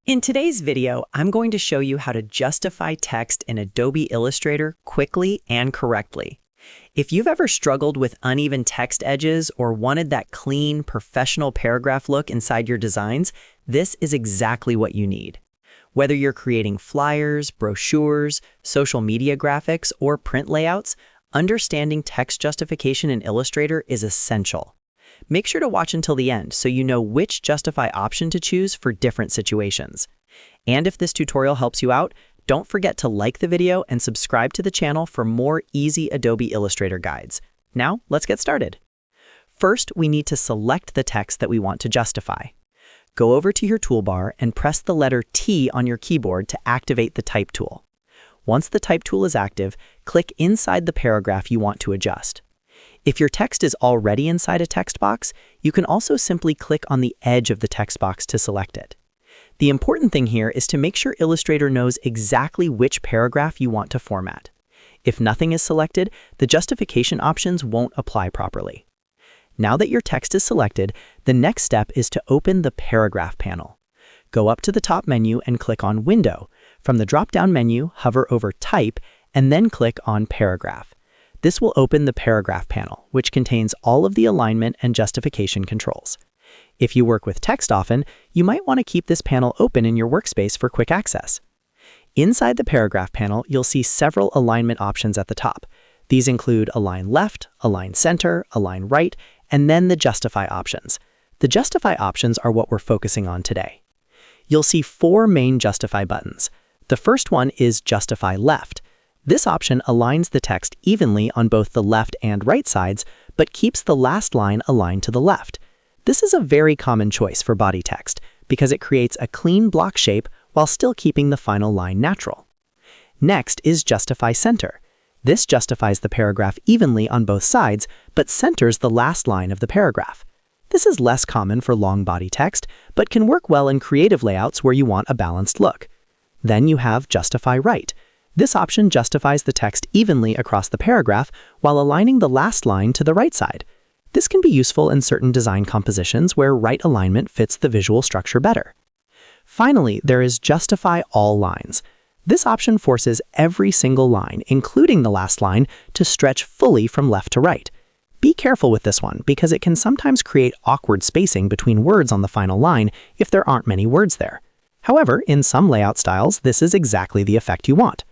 In today's video, I'm going to show you how to justify text in Adobe Illustrator quickly and correctly. If you've ever struggled with uneven text edges or wanted that clean, professional paragraph look inside your designs, this is exactly what you need. Whether you're creating flyers, brochures, social media graphics, or print layouts, understanding text justification in Illustrator is essential. Make sure to watch until the end so you know which justify option to choose for different situations. And if this tutorial helps you out, don't forget to like the video and subscribe to the channel for more easy Adobe Illustrator guides. Now, let's get started. First, we need to select the text that we want to justify. Go over to your toolbar and press the letter T on your keyboard to activate the Type tool. Once the Type tool is active, click inside the paragraph you want to adjust. If your text is already inside a text box, you can also simply click on the edge of the text box to select it. The important thing here is to make sure Illustrator knows exactly which paragraph you want to format. If nothing is selected, the justification options won't apply properly. Now that your text is selected, the next step is to open the Paragraph panel. Go up to the top menu and click on Window. From the drop-down menu, hover over Type, and then click on Paragraph. This will open the Paragraph panel, which contains all of the alignment and justification controls. If you work with text often, you might want to keep this panel open in your workspace for quick access. Inside the Paragraph panel, you'll see several alignment options at the top. These include Align Left, Align Center, Align Right, and then the Justify options. The Justify options are what we're focusing on today. You'll see four main Justify buttons. The first one is Justify Left. This option aligns the text evenly on both the left and right sides, but keeps the last line aligned to the left. This is a very common choice for body text because it creates a clean block shape while still keeping the final line natural. Next is Justify Center. This justifies the paragraph evenly on both sides, but centers the last line of the paragraph. This is less common for long body text, but can work well in creative layouts where you want a balanced look. Then you have Justify Right. This option justifies the text evenly across the paragraph while aligning the last line to the right side. This can be useful in certain design compositions where right alignment fits the visual structure better. Finally, there is Justify All Lines. This option forces every single line, including the last line, to stretch fully from left to right. Be careful with this one because it can sometimes create awkward spacing between words on the final line if there aren't many words there. However, in some layout styles, this is exactly the effect you want.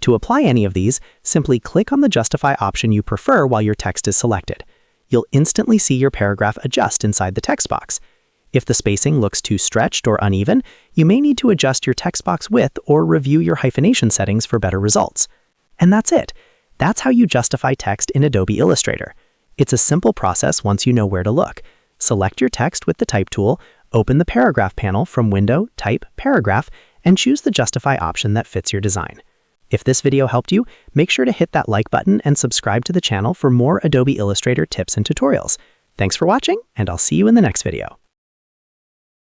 To apply any of these, simply click on the Justify option you prefer while your text is selected. You'll instantly see your paragraph adjust inside the text box. If the spacing looks too stretched or uneven, you may need to adjust your text box width or review your hyphenation settings for better results. And that's it. That's how you justify text in Adobe Illustrator. It's a simple process once you know where to look. Select your text with the Type tool, open the Paragraph panel from Window, Type, Paragraph, and choose the Justify option that fits your design. If this video helped you, make sure to hit that like button and subscribe to the channel for more Adobe Illustrator tips and tutorials. Thanks for watching, and I'll see you in the next video.